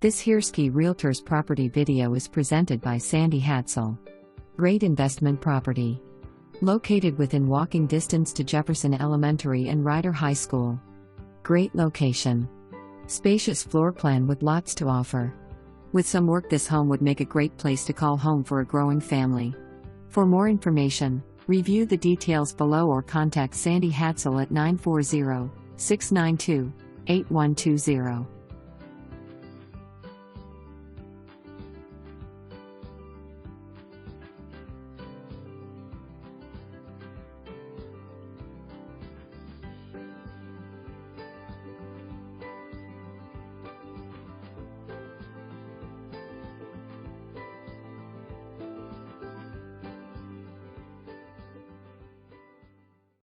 This Hirschi Realtors property video is presented by Sandie Hadsell. Great investment property. Located within walking distance to Jefferson Elementary and Ryder High School. Great location. Spacious floor plan with lots to offer. With some work, this home would make a great place to call home for a growing family. For more information, review the details below or contact Sandie Hadsell at 940-692-8120.